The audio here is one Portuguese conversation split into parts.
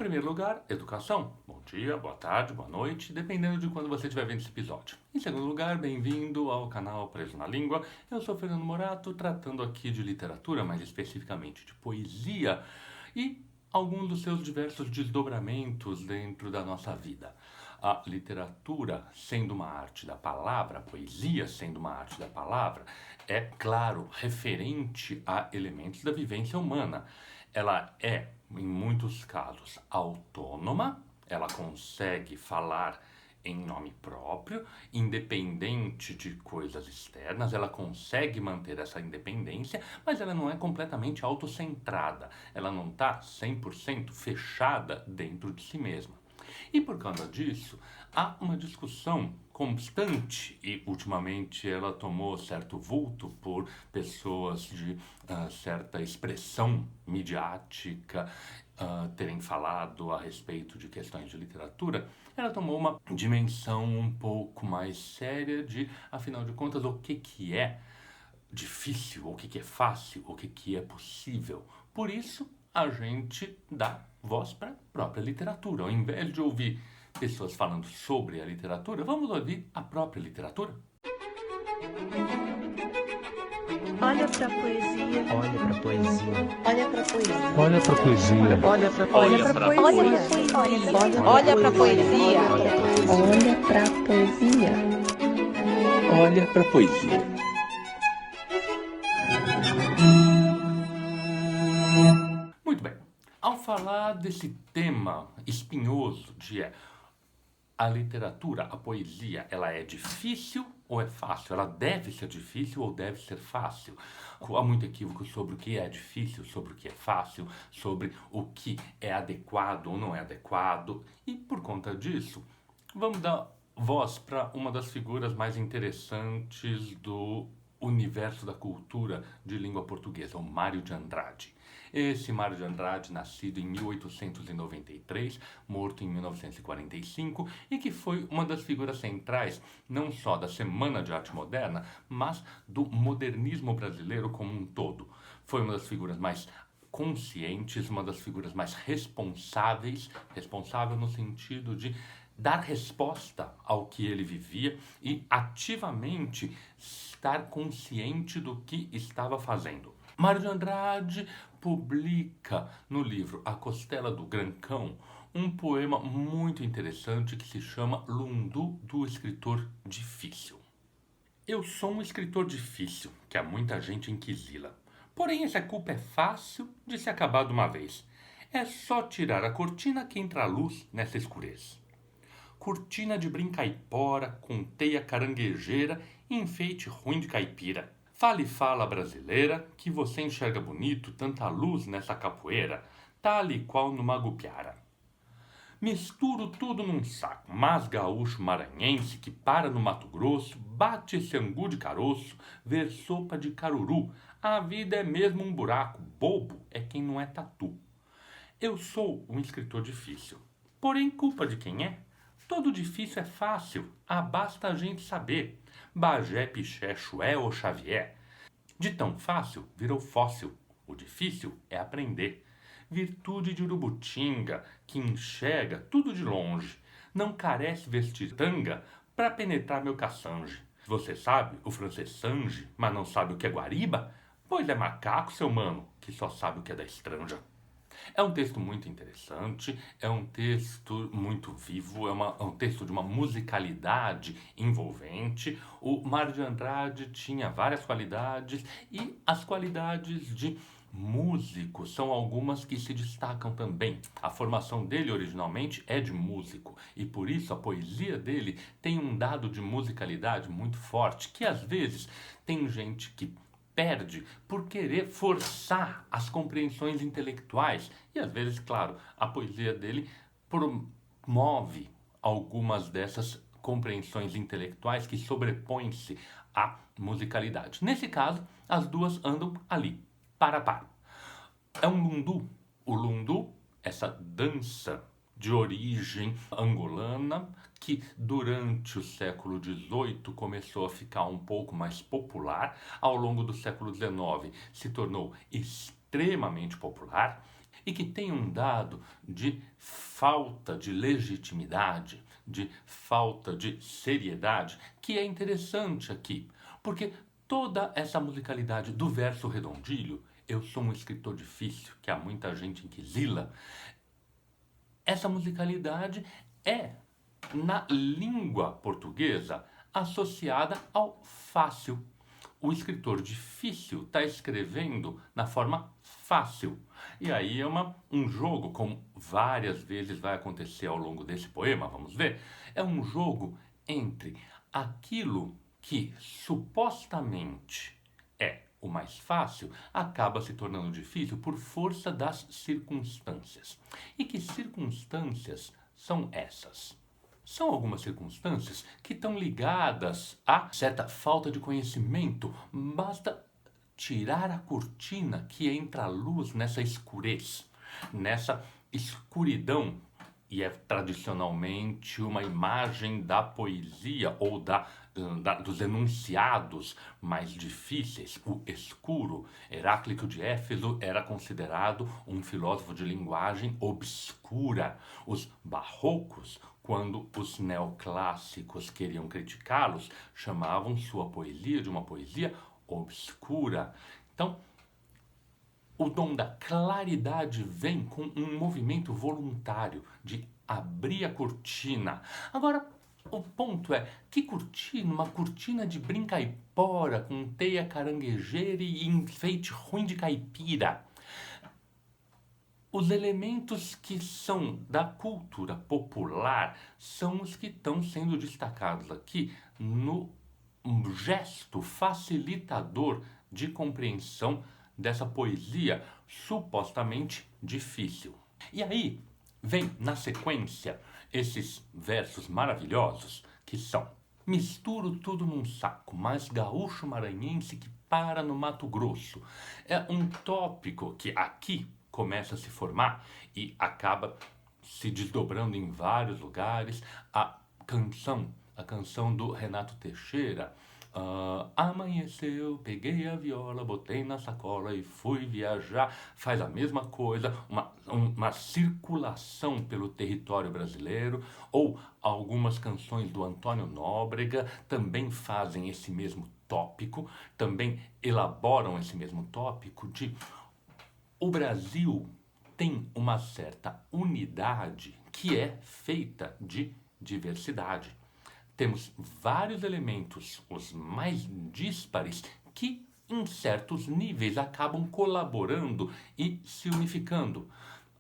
primeiro lugar, educação. Bom dia, boa tarde, boa noite, dependendo de quando você estiver vendo esse episódio. Em segundo lugar, bem-vindo ao canal Preso na Língua. Eu sou Fernando Morato, tratando aqui de literatura, mais especificamente de poesia e alguns dos seus diversos desdobramentos dentro da nossa vida. A literatura, sendo uma arte da palavra, a poesia, sendo uma arte da palavra, é, claro, referente a elementos da vivência humana. Ela é, em muitos casos, autônoma, ela consegue falar em nome próprio, independente de coisas externas, ela consegue manter essa independência, mas ela não é completamente autocentrada, ela não está 100% fechada dentro de si mesma. E por causa disso, há uma discussão constante, e ultimamente ela tomou certo vulto por pessoas de certa expressão midiática terem falado a respeito de questões de literatura, ela tomou uma dimensão um pouco mais séria de, afinal de contas, o que é difícil, o que é fácil, o que é possível. Por isso, a gente dá voz para a própria literatura. Ao invés de ouvir pessoas falando sobre a literatura, vamos ouvir a própria literatura. Olha pra poesia. Olha pra poesia. Olha pra poesia. Olha pra poesia. Olha pra poesia. Olha pra poesia. Olha pra poesia. Olha pra poesia. Muito bem. Ao falar desse tema espinhoso de a literatura, a poesia, ela é difícil ou é fácil? Ela deve ser difícil ou deve ser fácil? Há muito equívoco sobre o que é difícil, sobre o que é fácil, sobre o que é adequado ou não é adequado. E por conta disso, vamos dar voz para uma das figuras mais interessantes do universo da cultura de língua portuguesa, o Mário de Andrade. Esse Mário de Andrade, nascido em 1893, morto em 1945, e que foi uma das figuras centrais não só da Semana de Arte Moderna, mas do modernismo brasileiro como um todo. Foi uma das figuras mais conscientes, uma das figuras mais responsáveis, responsável no sentido de dar resposta ao que ele vivia e ativamente estar consciente do que estava fazendo. Mário de Andrade publica no livro A Costela do Grancão um poema muito interessante que se chama Lundu do Escritor Difícil. Eu sou um escritor difícil, que há muita gente inquisila. Porém, essa culpa é fácil de se acabar de uma vez. É só tirar a cortina que entra a luz nessa escurez. Cortina de brincaipora, com teia caranguejeira e enfeite ruim de caipira. Fale fala brasileira, que você enxerga bonito tanta luz nessa capoeira, tal e qual no Magupiara. Misturo tudo num saco, mas gaúcho maranhense que para no Mato Grosso, bate esse angu de caroço, ver sopa de caruru. A vida é mesmo um buraco, bobo é quem não é tatu. Eu sou um escritor difícil, porém culpa de quem é? Todo difícil é fácil, basta a gente saber. Bagé, Piché, Chué ou Xavier. De tão fácil, virou fóssil. O difícil é aprender. Virtude de Urubutinga, que enxerga tudo de longe. Não carece vestir tanga para penetrar meu caçange. Você sabe o francês sange, mas não sabe o que é guariba? Pois é macaco, seu mano, que só sabe o que é da estranja. É um texto muito interessante, é um texto muito vivo, é um texto de uma musicalidade envolvente. O Mário de Andrade tinha várias qualidades e as qualidades de músico são algumas que se destacam também. A formação dele originalmente é de músico e por isso a poesia dele tem um dado de musicalidade muito forte, que às vezes tem gente que perde por querer forçar as compreensões intelectuais. E às vezes, claro, a poesia dele promove algumas dessas compreensões intelectuais que sobrepõem-se à musicalidade. Nesse caso, as duas andam ali, para a par. É um lundu. O lundu, essa dança de origem angolana, que durante o século XVIII começou a ficar um pouco mais popular, ao longo do século XIX se tornou extremamente popular e que tem um dado de falta de legitimidade, de falta de seriedade, que é interessante aqui, porque toda essa musicalidade do verso redondilho, eu sou um escritor difícil, que há muita gente inquisila, essa musicalidade é, na língua portuguesa, associada ao fácil. O escritor difícil está escrevendo na forma fácil. E aí é um jogo, como várias vezes vai acontecer ao longo desse poema, vamos ver, é um jogo entre aquilo que supostamente é o mais fácil, acaba se tornando difícil por força das circunstâncias. E que circunstâncias são essas? São algumas circunstâncias que estão ligadas a certa falta de conhecimento. Basta tirar a cortina que entra a luz nessa escurez, nessa escuridão. E é tradicionalmente uma imagem da poesia ou dos enunciados mais difíceis, o escuro. Heráclito de Éfeso era considerado um filósofo de linguagem obscura. Os barrocos, quando os neoclássicos queriam criticá-los, chamavam sua poesia de uma poesia obscura. Então, o dom da claridade vem com um movimento voluntário de abrir a cortina. Agora, o ponto é, que cortina? Uma cortina de brincaipora, com teia caranguejeira e enfeite ruim de caipira. Os elementos que são da cultura popular são os que estão sendo destacados aqui no gesto facilitador de compreensão dessa poesia supostamente difícil. E aí vem na sequência esses versos maravilhosos que são: misturo tudo num saco, mais gaúcho maranhense que para no Mato Grosso. É um tópico que aqui começa a se formar e acaba se desdobrando em vários lugares. A canção do Renato Teixeira, amanheceu, peguei a viola, botei na sacola e fui viajar, faz a mesma coisa, uma circulação pelo território brasileiro. Ou algumas canções do Antônio Nóbrega também fazem esse mesmo tópico, também elaboram esse mesmo tópico de o Brasil tem uma certa unidade que é feita de diversidade. Temos vários elementos, os mais díspares, que em certos níveis acabam colaborando e se unificando.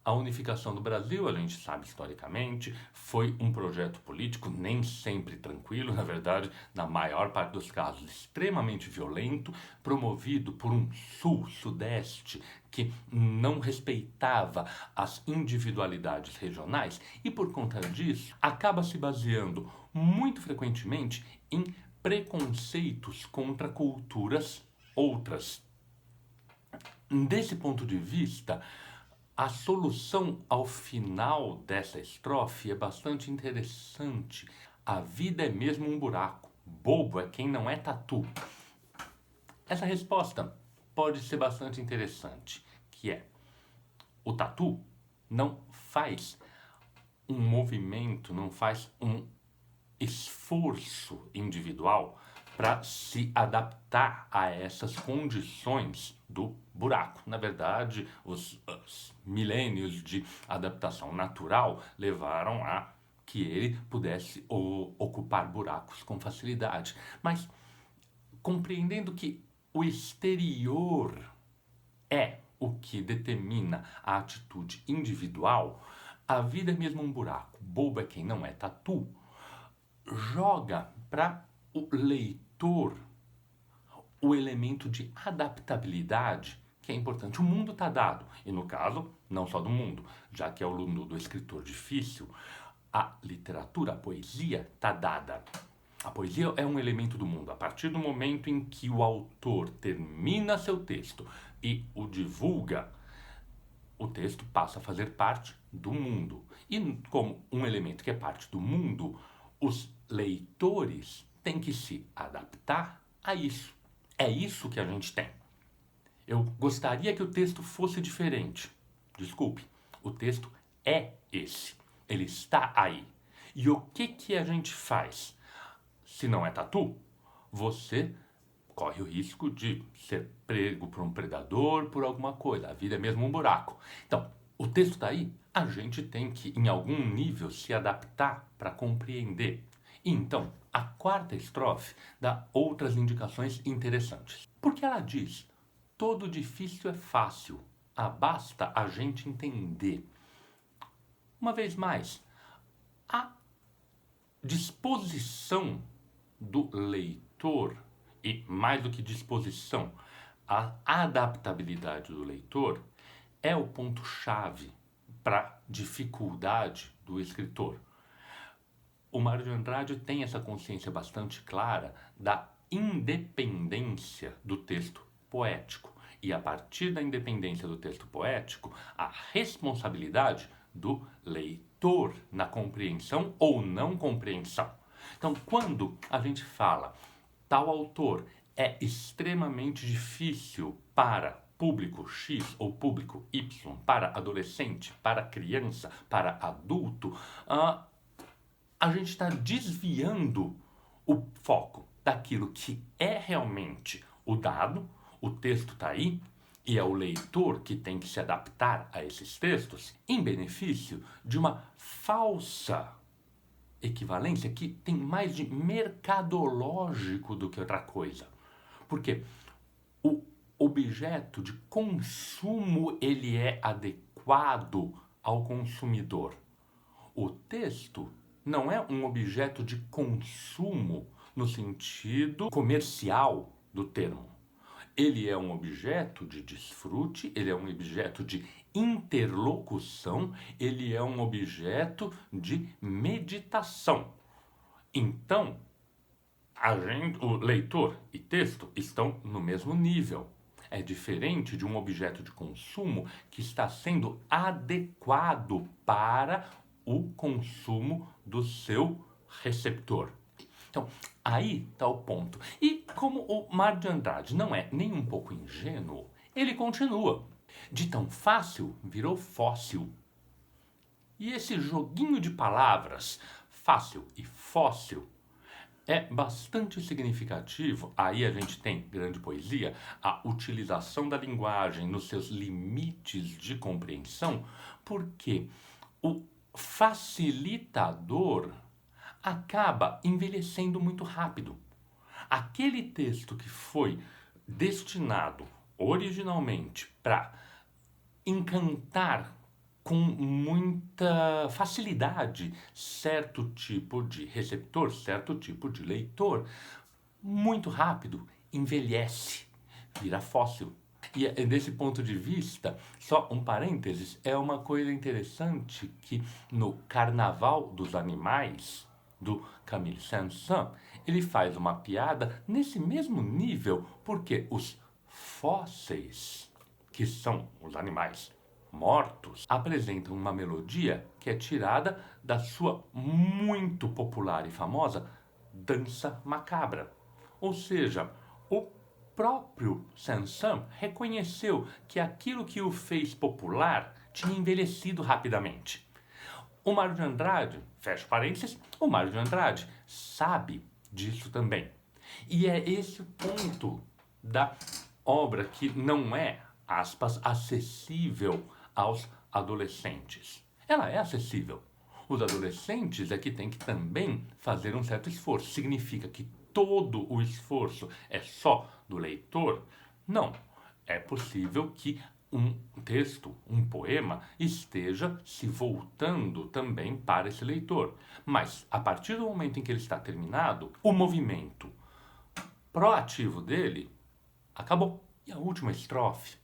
A unificação do Brasil, a gente sabe historicamente, foi um projeto político nem sempre tranquilo, na verdade, na maior parte dos casos, extremamente violento, promovido por um sul-sudeste que não respeitava as individualidades regionais e, por conta disso, acaba se baseando muito frequentemente em preconceitos contra culturas outras. Desse ponto de vista, a solução ao final dessa estrofe é bastante interessante. A vida é mesmo um buraco. Bobo é quem não é tatu. Essa resposta pode ser bastante interessante, que é: o tatu não faz um movimento, não faz um esforço individual para se adaptar a essas condições do buraco. Na verdade, os milênios de adaptação natural levaram a que ele pudesse ocupar buracos com facilidade. Mas, compreendendo que o exterior é o que determina a atitude individual, a vida é mesmo um buraco. Bobo é quem não é tatu. Joga para o leitor o elemento de adaptabilidade que é importante. O mundo está dado, e no caso, não só do mundo, já que é o mundo do escritor difícil, a literatura, a poesia está dada. A poesia é um elemento do mundo. A partir do momento em que o autor termina seu texto e o divulga, o texto passa a fazer parte do mundo. E como um elemento que é parte do mundo, os leitores têm que se adaptar a isso. É isso que a gente tem. Eu gostaria que o texto fosse diferente. Desculpe, o texto é esse. Ele está aí. E o que a gente faz? Se não é tatu, você corre o risco de ser pego por um predador, por alguma coisa. A vida é mesmo um buraco. Então, o texto está aí, a gente tem que, em algum nível, se adaptar para compreender. E então, a quarta estrofe dá outras indicações interessantes. Porque ela diz, todo difícil é fácil, basta a gente entender. Uma vez mais, a disposição do leitor, e mais do que disposição, a adaptabilidade do leitor é o ponto-chave para a dificuldade do escritor. O Mário de Andrade tem essa consciência bastante clara da independência do texto poético. E a partir da independência do texto poético, a responsabilidade do leitor na compreensão ou não compreensão. Então, quando a gente fala tal autor é extremamente difícil para público X ou público Y, para adolescente, para criança, para adulto, a gente está desviando o foco daquilo que é realmente o dado, o texto está aí, e é o leitor que tem que se adaptar a esses textos, em benefício de uma falsa equivalência que tem mais de mercadológico do que outra coisa. Porque o objeto de consumo ele é adequado ao consumidor. O texto não é um objeto de consumo no sentido comercial do termo. Ele é um objeto de desfrute, ele é um objeto de interlocução, ele é um objeto de meditação. Então, o leitor e texto estão no mesmo nível. É diferente de um objeto de consumo que está sendo adequado para o consumo do seu receptor. Então, aí está o ponto. E como o Mário de Andrade não é nem um pouco ingênuo, ele continua. De tão fácil, virou fóssil. E esse joguinho de palavras, fácil e fóssil, é bastante significativo. Aí a gente tem, grande poesia, a utilização da linguagem nos seus limites de compreensão, porque o facilitador acaba envelhecendo muito rápido. Aquele texto que foi destinado originalmente para encantar com muita facilidade certo tipo de receptor, certo tipo de leitor, muito rápido envelhece, vira fóssil. E desse ponto de vista, só um parênteses, é uma coisa interessante que no Carnaval dos Animais, do Camille Saint-Saëns, ele faz uma piada nesse mesmo nível, porque os fósseis, que são os animais mortos, apresentam uma melodia que é tirada da sua muito popular e famosa dança macabra. Ou seja, o próprio Saint-Saëns reconheceu que aquilo que o fez popular tinha envelhecido rapidamente. O Mário de Andrade, fecha parênteses, o Mário de Andrade sabe disso também. E é esse o ponto da obra que não é, aspas, acessível aos adolescentes. Ela é acessível. Os adolescentes é que têm que também fazer um certo esforço. Significa que todo o esforço é só do leitor? Não. É possível que um texto, um poema, esteja se voltando também para esse leitor. Mas, a partir do momento em que ele está terminado, o movimento proativo dele acabou. E a última estrofe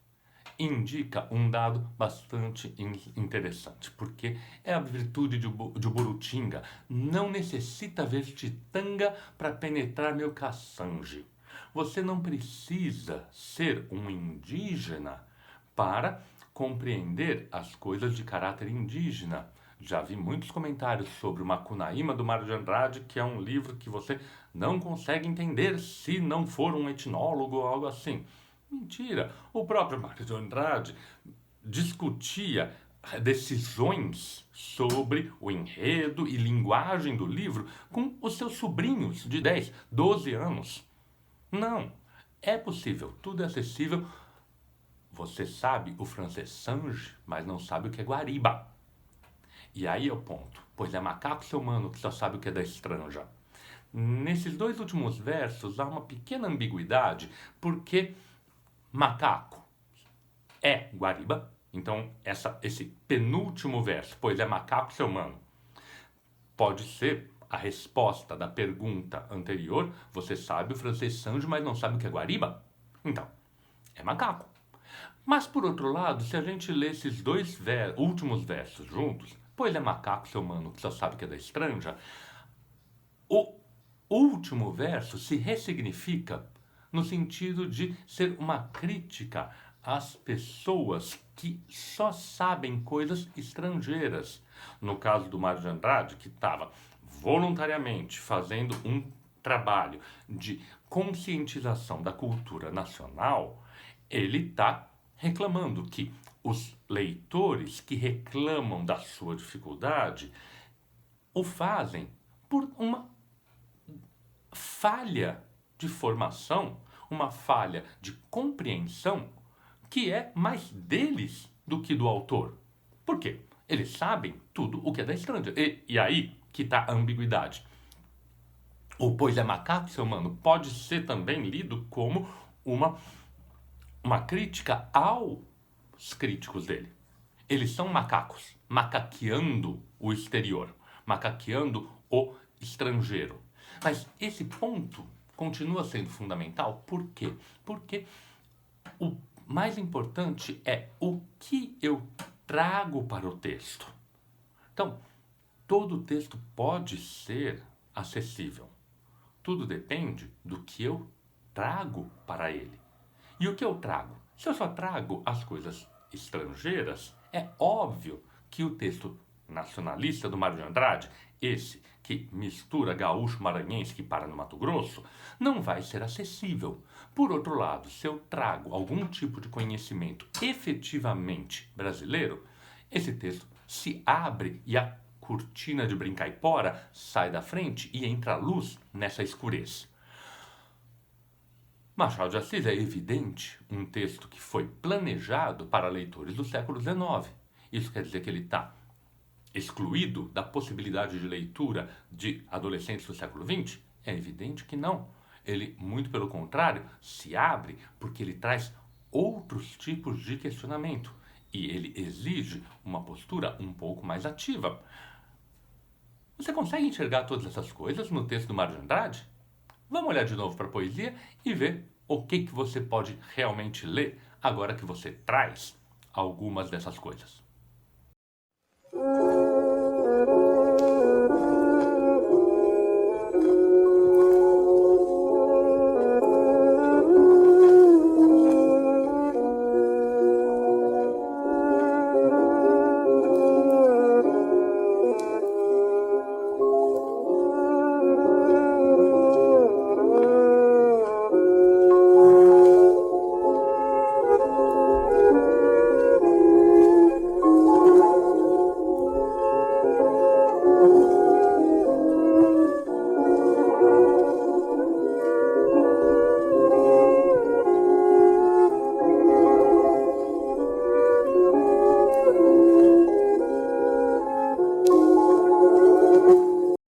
indica um dado bastante interessante, porque é a virtude de Borutinga. Não necessita vestir-tanga para penetrar meu caçange. Você não precisa ser um indígena para compreender as coisas de caráter indígena. Já vi muitos comentários sobre o Macunaíma do Mário de Andrade, que é um livro que você não consegue entender se não for um etnólogo ou algo assim. Mentira! O próprio Mário de Andrade discutia decisões sobre o enredo e linguagem do livro com os seus sobrinhos de 10, 12 anos. Não, é possível, tudo é acessível. Você sabe o francês sange, mas não sabe o que é guariba. E aí é o ponto, pois é macaco seu mano que só sabe o que é da estranja. Nesses 2 últimos versos há uma pequena ambiguidade, porque macaco é guariba. Então, esse penúltimo verso, pois é macaco seu mano, pode ser a resposta da pergunta anterior. Você sabe o francês sange, mas não sabe o que é guariba? Então, é macaco. Mas, por outro lado, se a gente lê esses 2 últimos versos juntos, pois é macaco seu mano que só sabe o que é da estranja, o último verso se ressignifica no sentido de ser uma crítica às pessoas que só sabem coisas estrangeiras. No caso do Mário de Andrade, que estava voluntariamente fazendo um trabalho de conscientização da cultura nacional, ele está reclamando que os leitores que reclamam da sua dificuldade o fazem por uma falha de formação, uma falha de compreensão que é mais deles do que do autor. Por quê? Eles sabem tudo o que é da estranja. E aí que está a ambiguidade. O pois é macaco, seu mano, pode ser também lido como uma crítica aos críticos dele. Eles são macacos, macaqueando o exterior, macaqueando o estrangeiro. Mas esse ponto continua sendo fundamental. Por quê? Porque o mais importante é o que eu trago para o texto. Então, todo texto pode ser acessível. Tudo depende do que eu trago para ele. E o que eu trago? Se eu só trago as coisas estrangeiras, é óbvio que o texto nacionalista do Mário de Andrade, esse que mistura gaúcho maranhense que para no Mato Grosso, não vai ser acessível. Por outro lado, se eu trago algum tipo de conhecimento efetivamente brasileiro, esse texto se abre e a cortina de brincaipora sai da frente e entra a luz nessa escurez. Machado de Assis é evidente um texto que foi planejado para leitores do século XIX. Isso quer dizer que ele está excluído da possibilidade de leitura de adolescentes do século XX? É evidente que não. Ele, muito pelo contrário, se abre porque ele traz outros tipos de questionamento e ele exige uma postura um pouco mais ativa. Você consegue enxergar todas essas coisas no texto do Mário de Andrade? Vamos olhar de novo para a poesia e ver o que você pode realmente ler agora que você traz algumas dessas coisas.